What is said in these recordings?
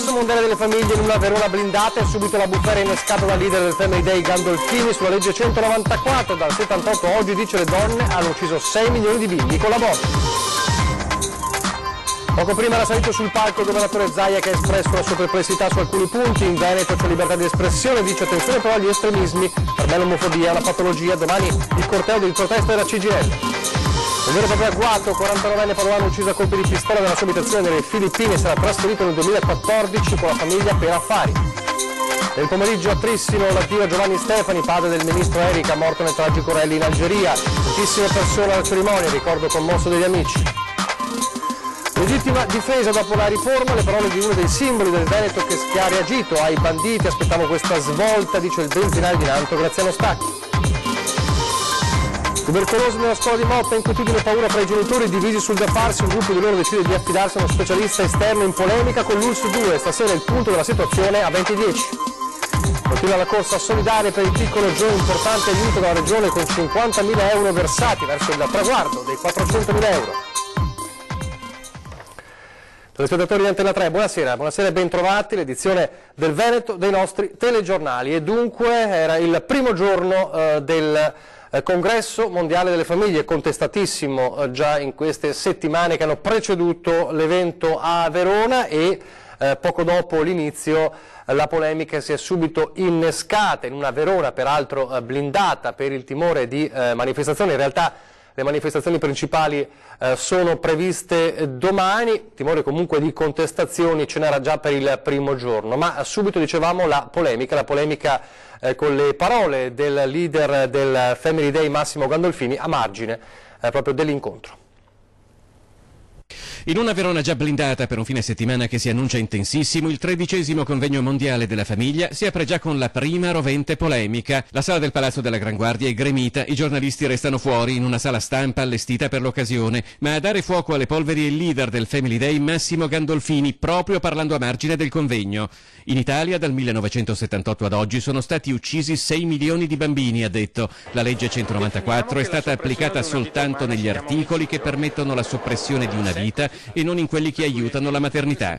Congresso mondiale delle famiglie in una Verona blindata e subito la bufera innescata dal leader del Family Day Gandolfini sulla legge 194. Dal 78 oggi, dice, le donne hanno ucciso 6 milioni di bimbi con l'aborto. Poco prima era salito sul palco il governatore Zaia, che ha espresso la sua perplessità su alcuni punti. In Veneto c'è libertà di espressione, dice, attenzione però agli estremismi, per me l'omofobia è una patologia. Domani il corteo del protesto della CGIL. Un vero e proprio agguato, 49enne paduano ucciso a colpi di pistola nella sua abitazione nelle Filippine, sarà trasferito nel 2014 con la famiglia per affari. Nel pomeriggio a Trissino l'addio a Giovanni Stefani, padre del ministro Erika, morto nel tragico rally in Algeria. Tantissime persone alla cerimonia, ricordo commosso degli amici. Legittima difesa dopo la riforma, le parole di uno dei simboli del Veneto che ha reagito ai banditi. Aspettavo questa svolta, dice il benzinaio di Nanto Graziano Stacchi. Tubercolosi nella scuola di Motta, inquietudine e paura fra i genitori divisi sul da farsi. Un gruppo di loro decide di affidarsi a uno specialista esterno in polemica con l'ULSS 2. Stasera il punto della situazione a 20:10. Continua la corsa solidale per il piccolo Joe, importante aiuto dalla regione con 50.000 euro versati verso il traguardo dei 400.000 euro. Telespettatori di Antena 3, buonasera e ben trovati, l'edizione del Veneto dei nostri telegiornali. E dunque era il primo giorno del Congresso mondiale delle famiglie, contestatissimo già in queste settimane che hanno preceduto l'evento a Verona, e poco dopo l'inizio la polemica si è subito innescata in una Verona peraltro blindata per il timore di manifestazioni. In realtà le manifestazioni principali sono previste domani, timore comunque di contestazioni ce n'era già per il primo giorno, ma subito dicevamo la polemica con le parole del leader del Family Day Massimo Gandolfini a margine proprio dell'incontro. In una Verona già blindata per un fine settimana che si annuncia intensissimo, il 13° convegno mondiale della famiglia si apre già con la prima rovente polemica. La sala del Palazzo della Gran Guardia è gremita, i giornalisti restano fuori in una sala stampa allestita per l'occasione, ma a dare fuoco alle polveri è il leader del Family Day Massimo Gandolfini, proprio parlando a margine del convegno. In Italia dal 1978 ad oggi sono stati uccisi 6 milioni di bambini, ha detto. La legge 194 è stata applicata soltanto negli articoli che permettono la soppressione di una vita e non in quelli che aiutano la maternità.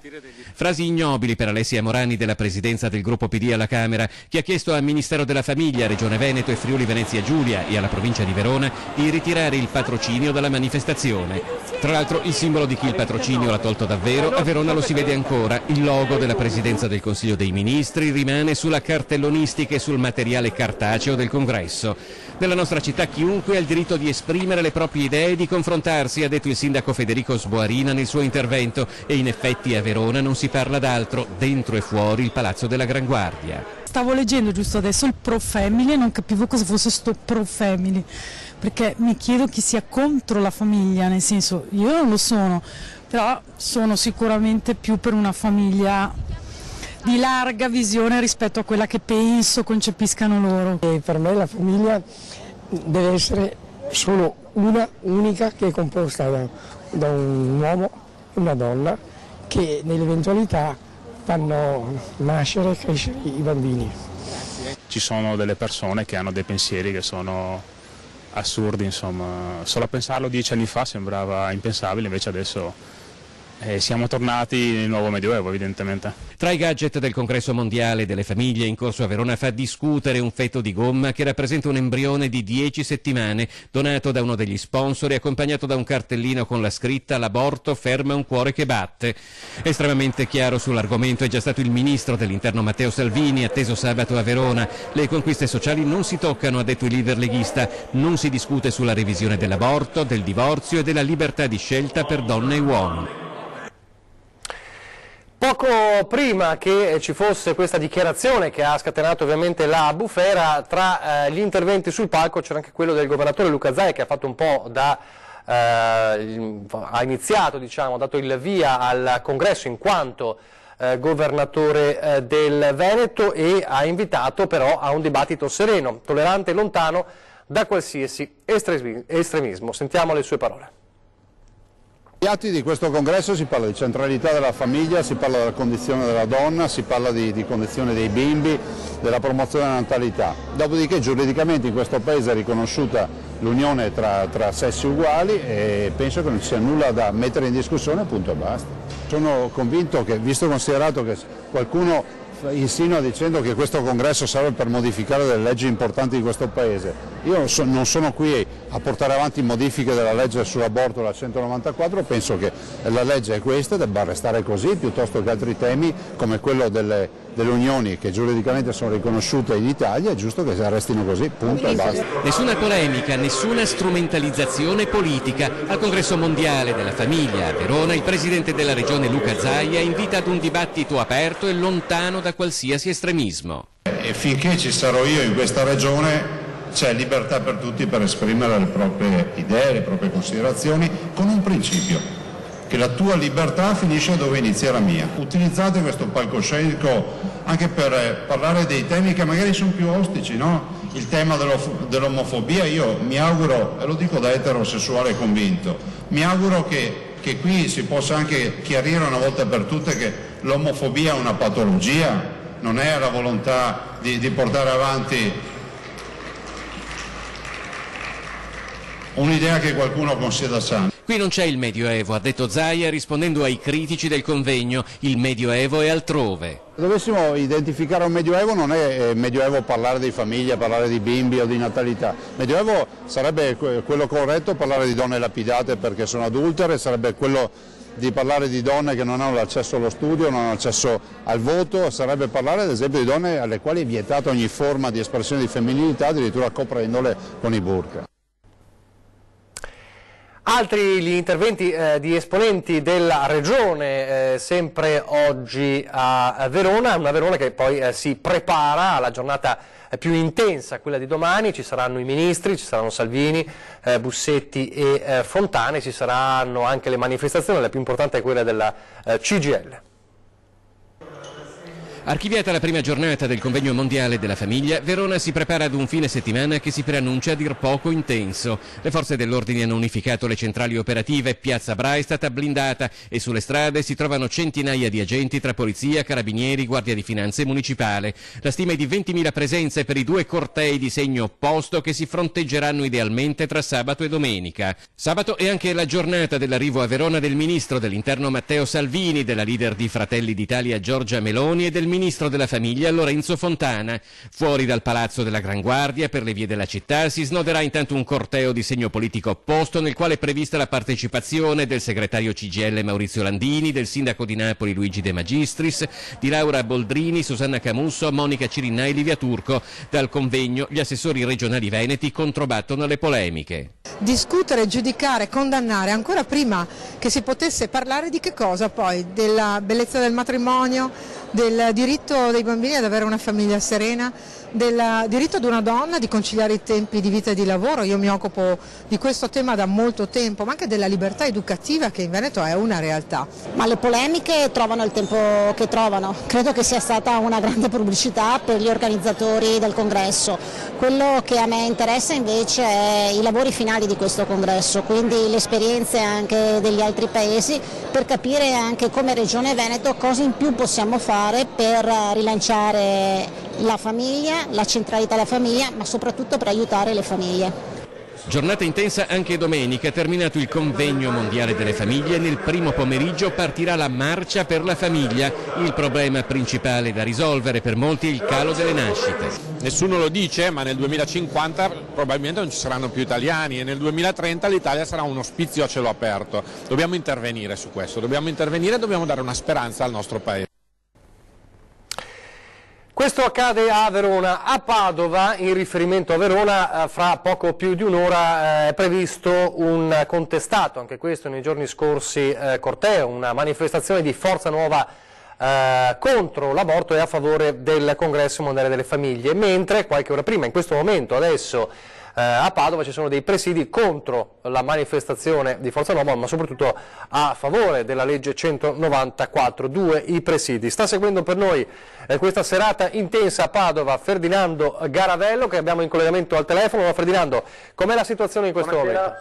Frasi ignobili per Alessia Morani della presidenza del gruppo PD alla Camera, che ha chiesto al Ministero della Famiglia, Regione Veneto e Friuli Venezia Giulia e alla provincia di Verona di ritirare il patrocinio dalla manifestazione. Tra l'altro il simbolo di chi il patrocinio l'ha tolto davvero, a Verona lo si vede ancora, il logo della presidenza del Consiglio dei Ministri rimane sulla cartellonistica e sul materiale cartaceo del Congresso. Nella nostra città chiunque ha il diritto di esprimere le proprie idee e di confrontarsi, ha detto il sindaco Federico Sboarina nel suo intervento, e in effetti a Verona non si parla d'altro, dentro e fuori il Palazzo della Gran Guardia. Stavo leggendo giusto adesso il Pro Family e non capivo cosa fosse sto Pro Family, perché mi chiedo chi sia contro la famiglia, nel senso, io non lo sono, però sono sicuramente più per una famiglia di larga visione rispetto a quella che penso concepiscano loro. E per me la famiglia deve essere solo una unica, che è composta da un uomo e una donna, che nell'eventualità fanno nascere e crescere i bambini. Ci sono delle persone che hanno dei pensieri che sono assurdi, insomma, solo a pensarlo 10 anni fa sembrava impensabile, invece adesso siamo tornati nel nuovo Medioevo, evidentemente. Tra i gadget del Congresso Mondiale delle Famiglie in corso a Verona fa discutere un feto di gomma che rappresenta un embrione di 10 settimane, donato da uno degli sponsor e accompagnato da un cartellino con la scritta «L'aborto ferma un cuore che batte». Estremamente chiaro sull'argomento è già stato il ministro dell'Interno Matteo Salvini, atteso sabato a Verona. Le conquiste sociali non si toccano, ha detto il leader leghista, non si discute sulla revisione dell'aborto, del divorzio e della libertà di scelta per donne e uomini. Poco prima che ci fosse questa dichiarazione che ha scatenato ovviamente la bufera, tra gli interventi sul palco c'era anche quello del governatore Luca Zaia, che ha fatto un po' ha iniziato, diciamo, ha dato il via al congresso in quanto governatore del Veneto, e ha invitato però a un dibattito sereno, tollerante e lontano da qualsiasi estremismo. Sentiamo le sue parole. Negli atti di questo congresso si parla di centralità della famiglia, si parla della condizione della donna, si parla di condizione dei bimbi, della promozione della natalità. Dopodiché giuridicamente in questo Paese è riconosciuta l'unione tra sessi uguali e penso che non ci sia nulla da mettere in discussione, punto e basta. Sono convinto che, visto considerato che qualcuno insinua dicendo che questo congresso serve per modificare delle leggi importanti di questo Paese, io non sono qui a portare avanti modifiche della legge sull'aborto, la 194, penso che la legge è questa, debba restare così, piuttosto che altri temi come quello delle unioni che giuridicamente sono riconosciute in Italia, è giusto che restino così, punto e basta. Nessuna polemica, nessuna strumentalizzazione politica. Al Congresso Mondiale della Famiglia a Verona il Presidente della Regione Luca Zaia invita ad un dibattito aperto e lontano da qualsiasi estremismo. E finché ci sarò io in questa regione c'è libertà per tutti per esprimere le proprie idee, le proprie considerazioni, con un principio, che la tua libertà finisce dove inizia la mia. Utilizzate questo palcoscenico anche per parlare dei temi che magari sono più ostici, no? Il tema dell'omofobia, io mi auguro, e lo dico da eterosessuale convinto, mi auguro che qui si possa anche chiarire una volta per tutte che l'omofobia è una patologia, non è la volontà di portare avanti un'idea che qualcuno considera sana. Qui non c'è il Medioevo, ha detto Zaia rispondendo ai critici del convegno. Il Medioevo è altrove. Se dovessimo identificare un Medioevo, non è Medioevo parlare di famiglia, parlare di bimbi o di natalità. Medioevo sarebbe quello corretto, parlare di donne lapidate perché sono adultere, sarebbe quello di parlare di donne che non hanno l'accesso allo studio, non hanno accesso al voto, sarebbe parlare ad esempio di donne alle quali è vietata ogni forma di espressione di femminilità, addirittura coprendole con i burqa. Altri gli interventi di esponenti della Regione, sempre oggi a Verona, una Verona che poi si prepara alla giornata più intensa, quella di domani. Ci saranno i ministri, ci saranno Salvini, Bussetti e Fontana, ci saranno anche le manifestazioni, la più importante è quella della CGIL. Archiviata la prima giornata del convegno mondiale della famiglia, Verona si prepara ad un fine settimana che si preannuncia a dir poco intenso. Le forze dell'ordine hanno unificato le centrali operative, Piazza Bra è stata blindata e sulle strade si trovano centinaia di agenti tra polizia, carabinieri, guardia di finanza e municipale. La stima è di 20.000 presenze per i due cortei di segno opposto che si fronteggeranno idealmente tra sabato e domenica. Sabato è anche la giornata dell'arrivo a Verona del ministro dell'Interno Matteo Salvini, della leader di Fratelli d'Italia Giorgia Meloni e del ministro della famiglia Lorenzo Fontana. Fuori dal Palazzo della Gran Guardia, per le vie della città, si snoderà intanto un corteo di segno politico opposto nel quale è prevista la partecipazione del segretario CGIL Maurizio Landini, del sindaco di Napoli Luigi De Magistris, di Laura Boldrini, Susanna Camusso, Monica Cirinna e Livia Turco. Dal convegno gli assessori regionali veneti controbattono alle polemiche. Discutere, giudicare, condannare ancora prima che si potesse parlare di che cosa poi? Della bellezza del matrimonio, del diritto dei bambini ad avere una famiglia serena, del diritto di una donna di conciliare i tempi di vita e di lavoro. Io mi occupo di questo tema da molto tempo, ma anche della libertà educativa che in Veneto è una realtà. Ma le polemiche trovano il tempo che trovano, credo che sia stata una grande pubblicità per gli organizzatori del congresso. Quello che a me interessa invece è i lavori finali di questo congresso, quindi le esperienze anche degli altri paesi, per capire anche come Regione Veneto cosa in più possiamo fare per rilanciare la famiglia, la centralità della famiglia, ma soprattutto per aiutare le famiglie. Giornata intensa anche domenica, terminato il convegno mondiale delle famiglie, nel primo pomeriggio partirà la marcia per la famiglia. Il problema principale da risolvere per molti è il calo delle nascite. Nessuno lo dice, ma nel 2050 probabilmente non ci saranno più italiani e nel 2030 l'Italia sarà un ospizio a cielo aperto. Dobbiamo intervenire su questo, dobbiamo intervenire e dobbiamo dare una speranza al nostro Paese. Questo accade a Verona. A Padova, in riferimento a Verona, fra poco più di un'ora è previsto un contestato, anche questo nei giorni scorsi, corteo, una manifestazione di Forza Nuova contro l'aborto e a favore del Congresso Mondiale delle Famiglie, mentre qualche ora prima, in questo momento, adesso, a Padova ci sono dei presidi contro la manifestazione di Forza Nuova, ma soprattutto a favore della legge 194, due i presidi. Sta seguendo per noi questa serata intensa a Padova Ferdinando Garavello, che abbiamo in collegamento al telefono. Ma Ferdinando, com'è la situazione in questo momento?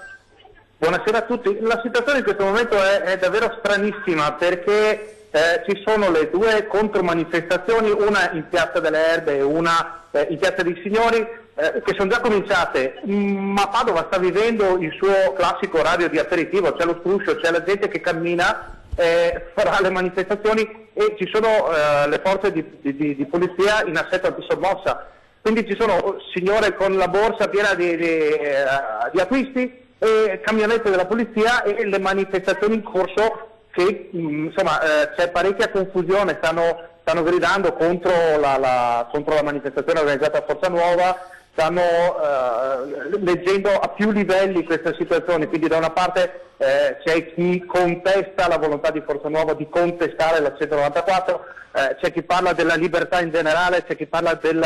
Buonasera a tutti. La situazione in questo momento è davvero stranissima perché ci sono le due contromanifestazioni, una in Piazza delle Erbe e una in Piazza dei Signori, che sono già cominciate, ma Padova sta vivendo il suo classico orario di aperitivo, c'è lo struscio, c'è la gente che cammina, farà le manifestazioni e ci sono le forze di polizia in assetto antisommossa. Quindi ci sono signore con la borsa piena di acquisti e camionette della polizia e le manifestazioni in corso che insomma c'è parecchia confusione, stanno gridando contro la manifestazione organizzata a Forza Nuova, stanno leggendo a più livelli queste situazioni, quindi da una parte c'è chi contesta la volontà di Forza Nuova di contestare la 194, c'è chi parla della libertà in generale, c'è chi parla del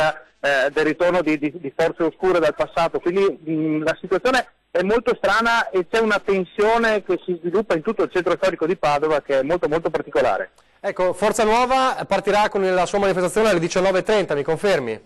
ritorno di forze oscure dal passato, quindi la situazione è molto strana e c'è una tensione che si sviluppa in tutto il centro storico di Padova che è molto molto particolare. Ecco, Forza Nuova partirà con la sua manifestazione alle 19:30, mi confermi?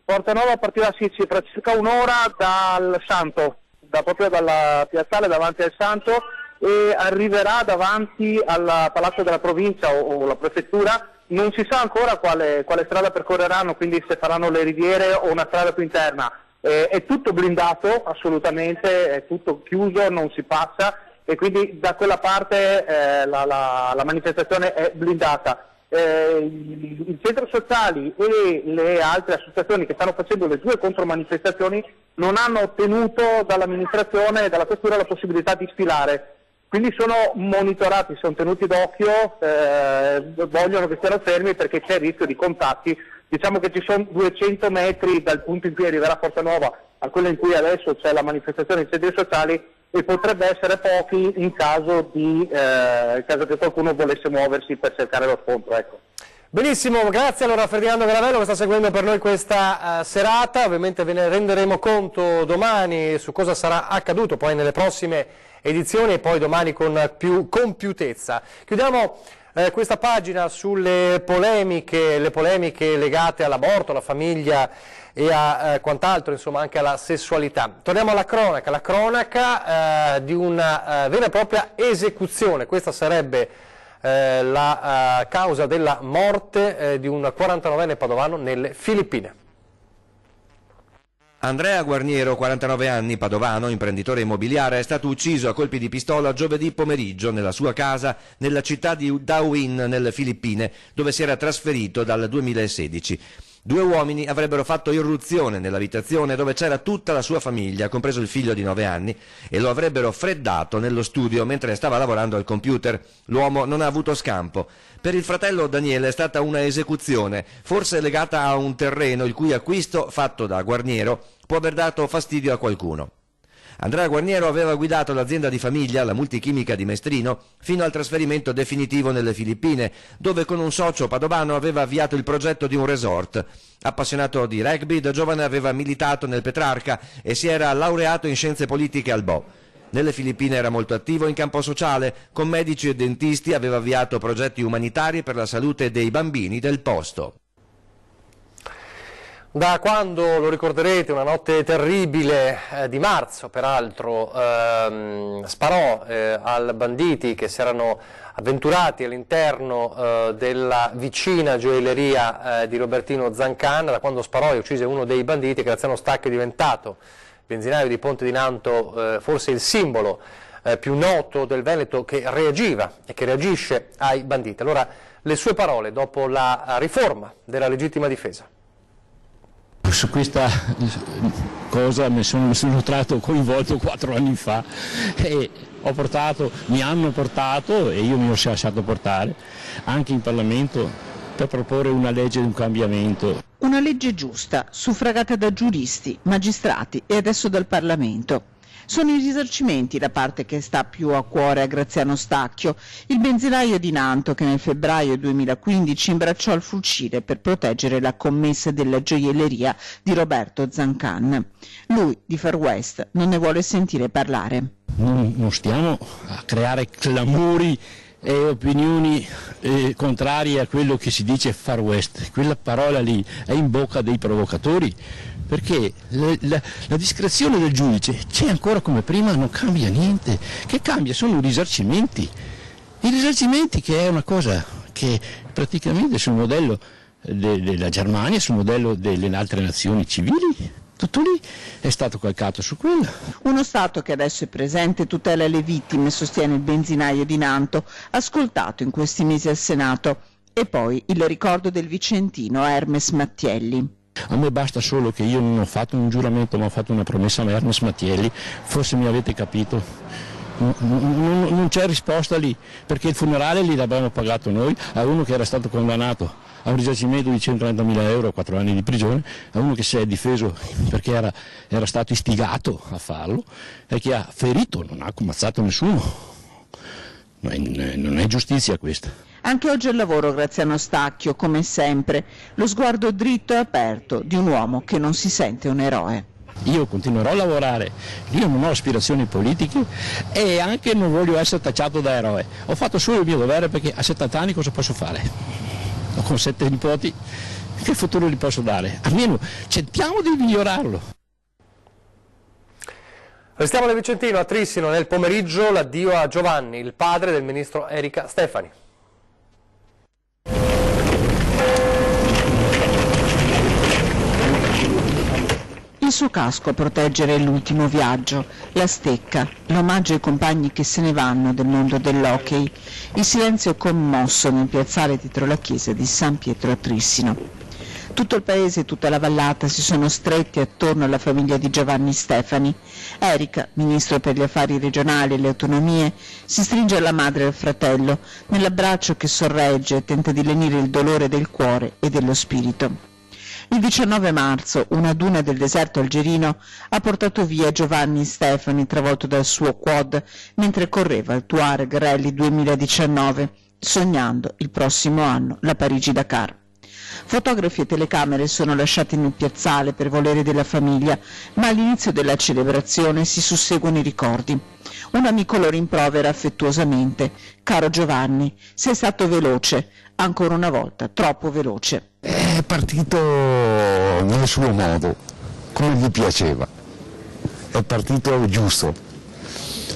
Forza Nuova partirà tra circa un'ora dal Santo, proprio dalla piazzale davanti al Santo, e arriverà davanti al Palazzo della Provincia o la Prefettura. Non si sa ancora quale strada percorreranno, quindi se faranno le riviere o una strada più interna. È tutto blindato, assolutamente, è tutto chiuso, non si passa e quindi da quella parte la manifestazione è blindata. I centri sociali e le altre associazioni che stanno facendo le due contromanifestazioni non hanno ottenuto dall'amministrazione e dalla questura la possibilità di sfilare. Quindi sono monitorati, sono tenuti d'occhio, vogliono che stiano fermi perché c'è il rischio di contatti. Diciamo che ci sono 200 metri dal punto in cui arriverà Forza Nuova a quello in cui adesso c'è la manifestazione dei centri sociali e potrebbe essere pochi in caso che qualcuno volesse muoversi per cercare lo scontro. Ecco. Benissimo, grazie allora a Ferdinando Garavello che sta seguendo per noi questa serata, ovviamente ve ne renderemo conto domani su cosa sarà accaduto poi nelle prossime edizioni e poi domani con più compiutezza. Chiudiamo questa pagina sulle polemiche, le polemiche legate all'aborto, alla famiglia e a quant'altro, insomma anche alla sessualità. Torniamo alla cronaca, la cronaca di una vera e propria esecuzione. Questa sarebbe la causa della morte di un 49enne padovano nelle Filippine. Andrea Guarniero, 49 anni, padovano, imprenditore immobiliare, è stato ucciso a colpi di pistola giovedì pomeriggio nella sua casa nella città di Dawin, nelle Filippine, dove si era trasferito dal 2016. Due uomini avrebbero fatto irruzione nell'abitazione dove c'era tutta la sua famiglia, compreso il figlio di 9 anni, e lo avrebbero freddato nello studio mentre stava lavorando al computer. L'uomo non ha avuto scampo. Per il fratello Daniele è stata una esecuzione, forse legata a un terreno il cui acquisto, fatto da Guarniero, può aver dato fastidio a qualcuno. Andrea Guarniero aveva guidato l'azienda di famiglia, la Multichimica di Mestrino, fino al trasferimento definitivo nelle Filippine, dove con un socio padovano aveva avviato il progetto di un resort. Appassionato di rugby, da giovane aveva militato nel Petrarca e si era laureato in scienze politiche al BO. Nelle Filippine era molto attivo in campo sociale, con medici e dentisti aveva avviato progetti umanitari per la salute dei bambini del posto. Da quando, lo ricorderete, una notte terribile di marzo, peraltro, sparò ai banditi che si erano avventurati all'interno della vicina gioielleria di Robertino Zancan. Da quando sparò e uccise uno dei banditi, Graziano Stacchi è diventato, benzinaio di Ponte di Nanto, forse il simbolo più noto del Veneto che reagiva e che reagisce ai banditi. Allora, le sue parole dopo la riforma della legittima difesa. Su questa cosa mi sono stato coinvolto 4 anni fa e mi hanno portato e io mi sono lasciato portare anche in Parlamento per proporre una legge di un cambiamento. Una legge giusta, suffragata da giuristi, magistrati e adesso dal Parlamento. Sono i risarcimenti la parte che sta più a cuore a Graziano Stacchio, il benzinaio di Nanto che nel febbraio 2015 imbracciò il fucile per proteggere la commessa della gioielleria di Roberto Zancan. Lui, di Far West, non ne vuole sentire parlare. Non stiamo a creare clamori e opinioni contrarie a quello che si dice Far West. Quella parola lì è in bocca dei provocatori, perché la discrezione del giudice c'è ancora come prima, non cambia niente. Che cambia? Sono i risarcimenti che è una cosa che praticamente sul modello della Germania, sul modello delle altre nazioni civili, tutto lì è stato calcato su quello. Uno Stato che adesso è presente e tutela le vittime, sostiene il benzinaio di Nanto, ascoltato in questi mesi al Senato. E poi il ricordo del vicentino Hermes Mattielli. A me basta solo che io non ho fatto un giuramento, ma ho fatto una promessa a Hermes Mattielli, forse mi avete capito. Non c'è risposta lì, perché il funerale lì l'abbiamo pagato noi a uno che era stato condannato a un risarcimento di 130.000 euro, 4 anni di prigione, a uno che si è difeso perché era stato istigato a farlo e che ha ferito, non ha ammazzato nessuno. Non è giustizia questa. Anche oggi al lavoro Graziano Stacchio, come sempre, lo sguardo dritto e aperto di un uomo che non si sente un eroe. Io continuerò a lavorare, io non ho aspirazioni politiche e anche non voglio essere tacciato da eroe. Ho fatto solo il mio dovere, perché a 70 anni cosa posso fare? Ho con 7 nipoti, che futuro gli posso dare? Almeno cerchiamo di migliorarlo. Restiamo nel Vicentino, a Trissino, nel pomeriggio l'addio a Giovanni, il padre del ministro Erika Stefani. Il suo casco a proteggere l'ultimo viaggio, la stecca, l'omaggio ai compagni che se ne vanno del mondo dell'hockey, il silenzio commosso nel piazzale dietro la chiesa di San Pietro a Trissino. Tutto il paese e tutta la vallata si sono stretti attorno alla famiglia di Giovanni Stefani. Erika, ministro per gli affari regionali e le autonomie, si stringe alla madre e al fratello nell'abbraccio che sorregge e tenta di lenire il dolore del cuore e dello spirito. Il 19 marzo una duna del deserto algerino ha portato via Giovanni Stefani, travolto dal suo quad mentre correva il Tuareg Rally 2019, sognando il prossimo anno la Parigi-Dakar. Fotografi e telecamere sono lasciati nel piazzale per volere della famiglia, ma all'inizio della celebrazione si susseguono i ricordi. Un amico lo rimprovera affettuosamente: caro Giovanni, sei stato veloce, ancora una volta troppo veloce. È partito nel suo modo, come gli piaceva, è partito giusto, un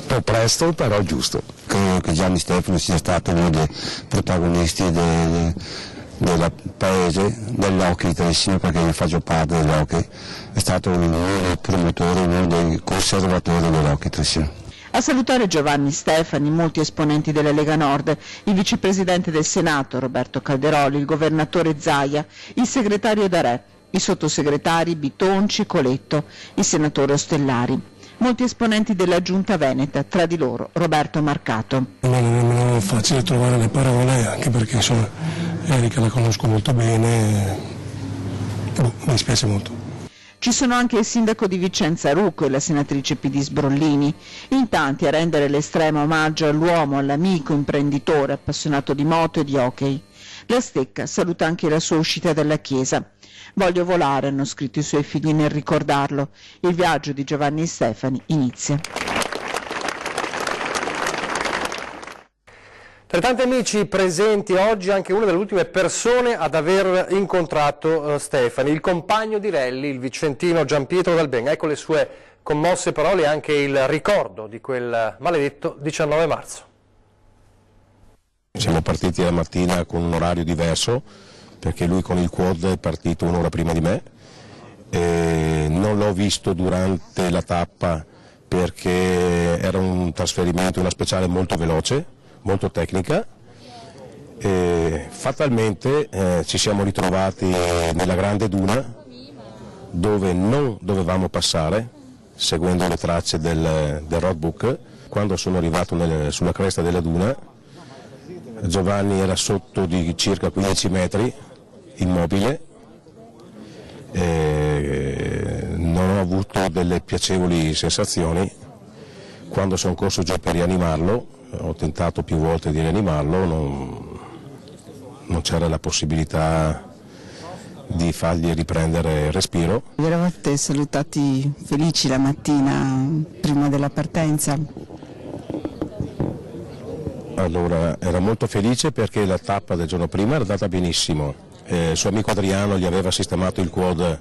po' presto però giusto. Credo che Gianni Stefani sia stato uno dei protagonisti del paese, dell'hockey Trissino, perché io faccio parte dell'hockey, è stato uno dei promotori, uno dei conservatori dell'hockey Trissino. A salutare Giovanni Stefani molti esponenti della Lega Nord, il vicepresidente del Senato Roberto Calderoli, il governatore Zaia, il segretario D'Arè, i sottosegretari Bitonci, Coletto, il senatore Ostellari. Molti esponenti della Giunta Veneta, tra di loro Roberto Marcato. Non è nemmeno facile trovare le parole, anche perché insomma Erika la conosco molto bene, mi dispiace molto. Ci sono anche il sindaco di Vicenza Rucco e la senatrice PD Sbrollini, in tanti a rendere l'estremo omaggio all'uomo, all'amico imprenditore appassionato di moto e di hockey. La Stecca saluta anche la sua uscita dalla chiesa. Voglio volare, hanno scritto i suoi figli nel ricordarlo. Il viaggio di Giovanni Stefani inizia. Tra tanti amici presenti oggi anche una delle ultime persone ad aver incontrato Stefani, il compagno di rally, il vicentino Gianpietro Dalben. Ecco le sue commosse parole e anche il ricordo di quel maledetto 19 marzo. Siamo partiti la mattina con un orario diverso, perché lui con il quad è partito un'ora prima di me. Non l'ho visto durante la tappa perché era un trasferimento, una speciale molto veloce, molto tecnica, e fatalmente ci siamo ritrovati nella grande duna dove non dovevamo passare seguendo le tracce del roadbook. Quando sono arrivato sulla cresta della duna, Giovanni era sotto di circa 15 metri, immobile, non ho avuto delle piacevoli sensazioni. Quando sono corso giù per rianimarlo, ho tentato più volte di rianimarlo, non c'era la possibilità di fargli riprendere il respiro. Vi eravate salutati felici la mattina prima della partenza? Allora, era molto felice perché la tappa del giorno prima era andata benissimo. Il suo amico Adriano gli aveva sistemato il quad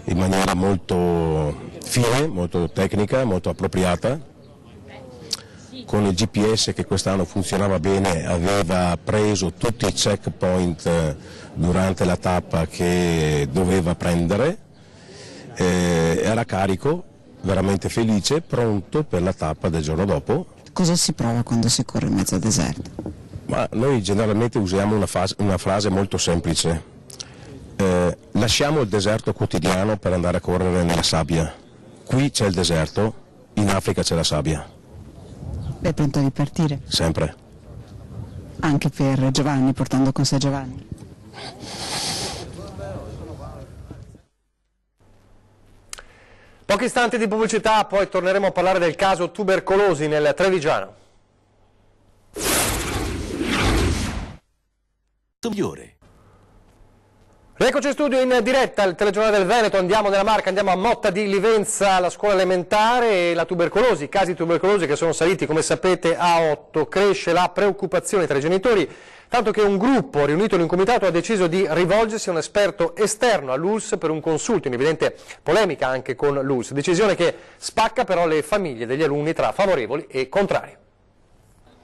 in maniera molto fine, molto tecnica, molto appropriata. Con il GPS che quest'anno funzionava bene aveva preso tutti i checkpoint durante la tappa che doveva prendere, era carico, veramente felice, pronto per la tappa del giorno dopo. Cosa si prova quando si corre in mezzo al deserto? Ma noi generalmente usiamo una frase molto semplice. Lasciamo il deserto quotidiano per andare a correre nella sabbia. Qui c'è il deserto, in Africa c'è la sabbia. È pronto a ripartire? Sempre. Anche per Giovanni, portando con sé Giovanni? Pochi istanti di pubblicità, poi torneremo a parlare del caso tubercolosi nel Trevigiano. Eccoci in studio in diretta, il telegiornale del Veneto, andiamo nella Marca, andiamo a Motta di Livenza, la scuola elementare, e la tubercolosi, i casi tubercolosi che sono saliti, come sapete, a 8, cresce la preoccupazione tra i genitori, tanto che un gruppo riunito in un comitato ha deciso di rivolgersi a un esperto esterno all'ULSS per un consulto, in evidente polemica anche con l'ULSS, decisione che spacca però le famiglie degli alunni tra favorevoli e contrari.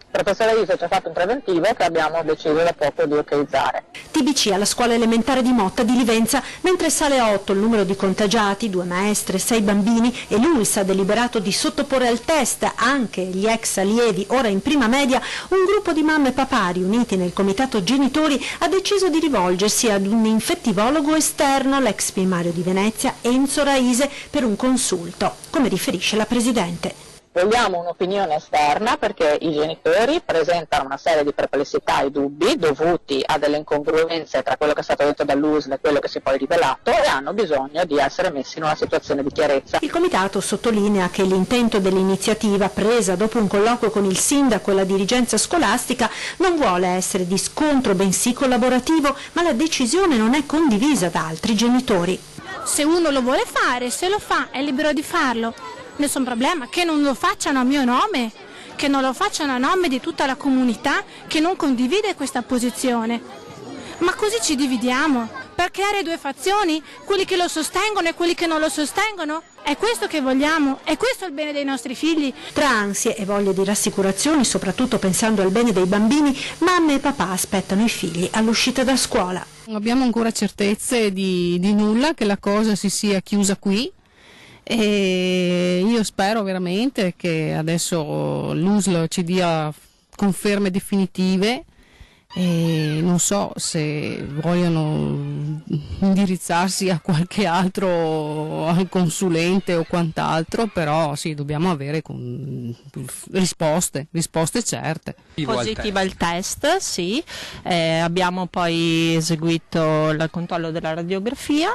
Il professore Iso ci ha fatto un preventivo che abbiamo deciso da poco di utilizzare. TBC alla scuola elementare di Motta di Livenza, mentre sale a 8 il numero di contagiati, 2 maestre, 6 bambini, e l'ULSS ha deliberato di sottoporre al test anche gli ex allievi ora in prima media, un gruppo di mamme e papà riuniti nel comitato genitori ha deciso di rivolgersi ad un infettivologo esterno, l'ex primario di Venezia Enzo Raise, per un consulto, come riferisce la Presidente. Vogliamo un'opinione esterna perché i genitori presentano una serie di perplessità e dubbi dovuti a delle incongruenze tra quello che è stato detto dall'USL e quello che si è poi rivelato, e hanno bisogno di essere messi in una situazione di chiarezza. Il comitato sottolinea che l'intento dell'iniziativa, presa dopo un colloquio con il sindaco e la dirigenza scolastica, non vuole essere di scontro bensì collaborativo, ma la decisione non è condivisa da altri genitori. Se uno lo vuole fare, se lo fa, è libero di farlo. Nessun problema, che non lo facciano a mio nome, che non lo facciano a nome di tutta la comunità che non condivide questa posizione. Ma così ci dividiamo, per creare due fazioni, quelli che lo sostengono e quelli che non lo sostengono? È questo che vogliamo? È questo il bene dei nostri figli? Tra ansie e voglia di rassicurazioni, soprattutto pensando al bene dei bambini, mamme e papà aspettano i figli all'uscita da scuola. Non abbiamo ancora certezze di nulla, che la cosa si sia chiusa qui. E io spero veramente che adesso l'USL ci dia conferme definitive, e non so se vogliono indirizzarsi a qualche altro, al consulente o quant'altro, però sì, dobbiamo avere risposte certe. Positiva il test, sì, abbiamo poi eseguito il controllo della radiografia.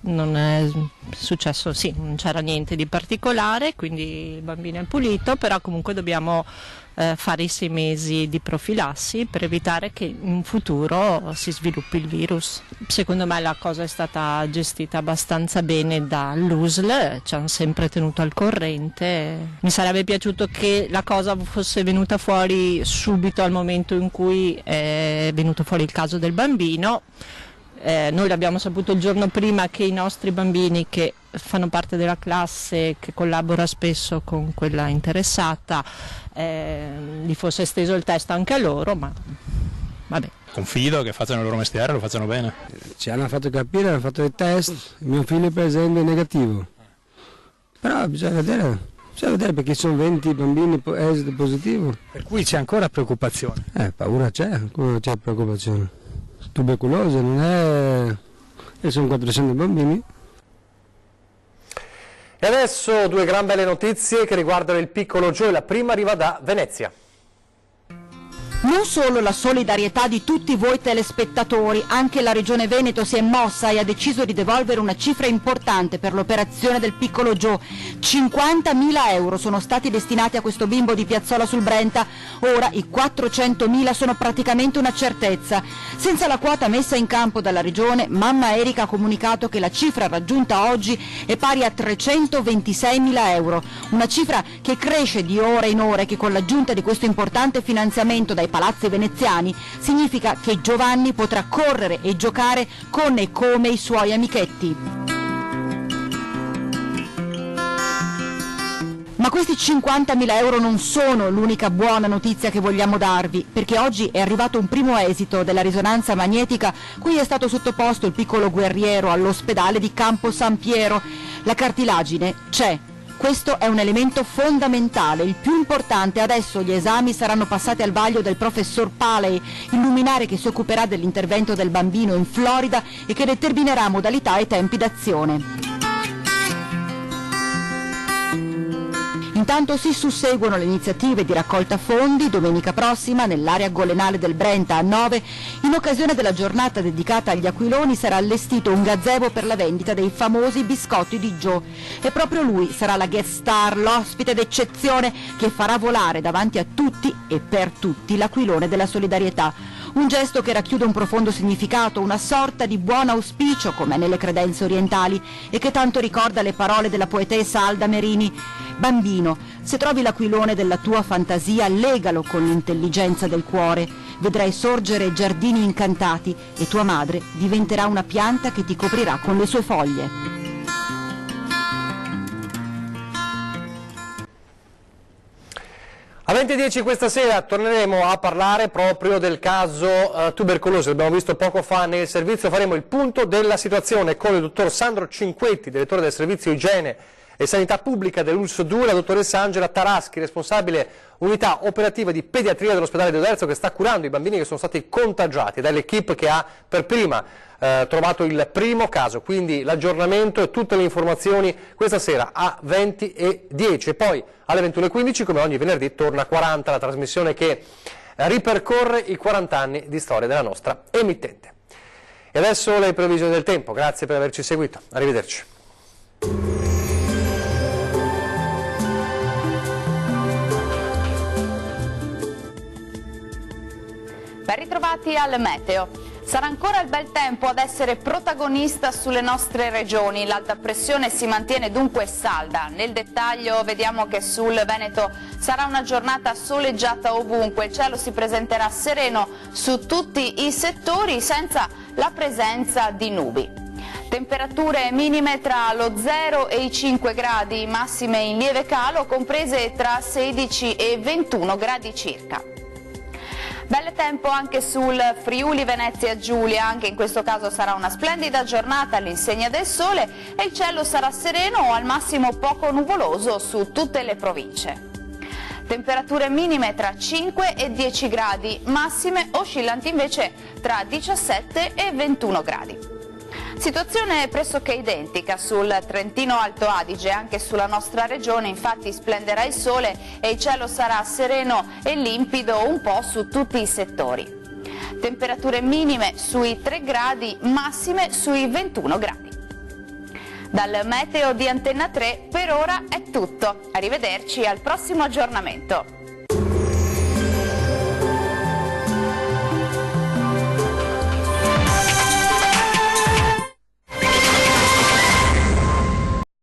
Non è successo, sì, non c'era niente di particolare, quindi il bambino è pulito, però comunque dobbiamo fare i 6 mesi di profilassi per evitare che in futuro si sviluppi il virus. Secondo me la cosa è stata gestita abbastanza bene dall'USL, ci hanno sempre tenuto al corrente. Mi sarebbe piaciuto che la cosa fosse venuta fuori subito al momento in cui è venuto fuori il caso del bambino. Noi l'abbiamo saputo il giorno prima che i nostri bambini che fanno parte della classe, che collabora spesso con quella interessata, gli fosse esteso il test anche a loro, ma vabbè. Confido che facciano il loro mestiere, lo facciano bene. Ci hanno fatto capire, hanno fatto il test, il mio figlio per esempio è negativo, però bisogna vedere perché sono 20 bambini esito positivo. Per cui c'è ancora preoccupazione? Paura c'è preoccupazione. Tubercolosi non è, e sono 400 bambini. E adesso 2 gran belle notizie che riguardano il piccolo Joe. La prima arriva da Venezia. Non solo la solidarietà di tutti voi telespettatori, anche la Regione Veneto si è mossa e ha deciso di devolvere una cifra importante per l'operazione del piccolo Joe. 50.000 euro sono stati destinati a questo bimbo di Piazzola sul Brenta, ora i 400.000 sono praticamente una certezza. Senza la quota messa in campo dalla Regione, mamma Erika ha comunicato che la cifra raggiunta oggi è pari a 326.000 euro, una cifra che cresce di ora in ora e che con l'aggiunta di questo importante finanziamento dai palazzi veneziani significa che Giovanni potrà correre e giocare con e come i suoi amichetti. Ma questi 50.000 euro non sono l'unica buona notizia che vogliamo darvi, perché oggi è arrivato un primo esito della risonanza magnetica cui è stato sottoposto il piccolo guerriero all'ospedale di Campo San Piero. La cartilagine c'è. Questo è un elemento fondamentale, il più importante. Adesso gli esami saranno passati al vaglio del professor Paley, il luminare che si occuperà dell'intervento del bambino in Florida e che determinerà modalità e tempi d'azione. Intanto si susseguono le iniziative di raccolta fondi. Domenica prossima nell'area golenale del Brenta a 9, in occasione della giornata dedicata agli aquiloni, sarà allestito un gazebo per la vendita dei famosi biscotti di Joe. E proprio lui sarà la guest star, l'ospite d'eccezione che farà volare davanti a tutti e per tutti l'aquilone della solidarietà. Un gesto che racchiude un profondo significato, una sorta di buon auspicio, come nelle credenze orientali, e che tanto ricorda le parole della poetessa Alda Merini. Bambino, se trovi l'aquilone della tua fantasia, legalo con l'intelligenza del cuore. Vedrai sorgere giardini incantati e tua madre diventerà una pianta che ti coprirà con le sue foglie. A 20:10 questa sera torneremo a parlare proprio del caso tubercolosi. L'abbiamo visto poco fa nel servizio, faremo il punto della situazione con il dottor Sandro Cinquetti, direttore del servizio igiene e sanità pubblica dell'ULSS 2, la dottoressa Angela Taraschi, responsabile unità operativa di pediatria dell'ospedale di Oderzo, che sta curando i bambini che sono stati contagiati, ed è l'equipe che ha per prima trovato il primo caso. Quindi l'aggiornamento e tutte le informazioni questa sera a 20:10 e poi alle 21:15, come ogni venerdì, torna 40, la trasmissione che ripercorre i 40 anni di storia della nostra emittente. E adesso le previsioni del tempo. Grazie per averci seguito. Arrivederci. Ben ritrovati al meteo. Sarà ancora il bel tempo ad essere protagonista sulle nostre regioni. L'alta pressione si mantiene dunque salda. Nel dettaglio vediamo che sul Veneto sarà una giornata soleggiata ovunque. Il cielo si presenterà sereno su tutti i settori senza la presenza di nubi. Temperature minime tra lo 0 e i 5 gradi, massime in lieve calo, comprese tra 16 e 21 gradi circa. Bel tempo anche sul Friuli Venezia Giulia, anche in questo caso sarà una splendida giornata all'insegna del sole e il cielo sarà sereno o al massimo poco nuvoloso su tutte le province. Temperature minime tra 5 e 10 gradi, massime oscillanti invece tra 17 e 21 gradi. Situazione pressoché identica sul Trentino Alto Adige, anche sulla nostra regione infatti splenderà il sole e il cielo sarà sereno e limpido un po' su tutti i settori. Temperature minime sui 3 gradi, massime sui 21 gradi. Dal meteo di Antenna 3 per ora è tutto, arrivederci al prossimo aggiornamento.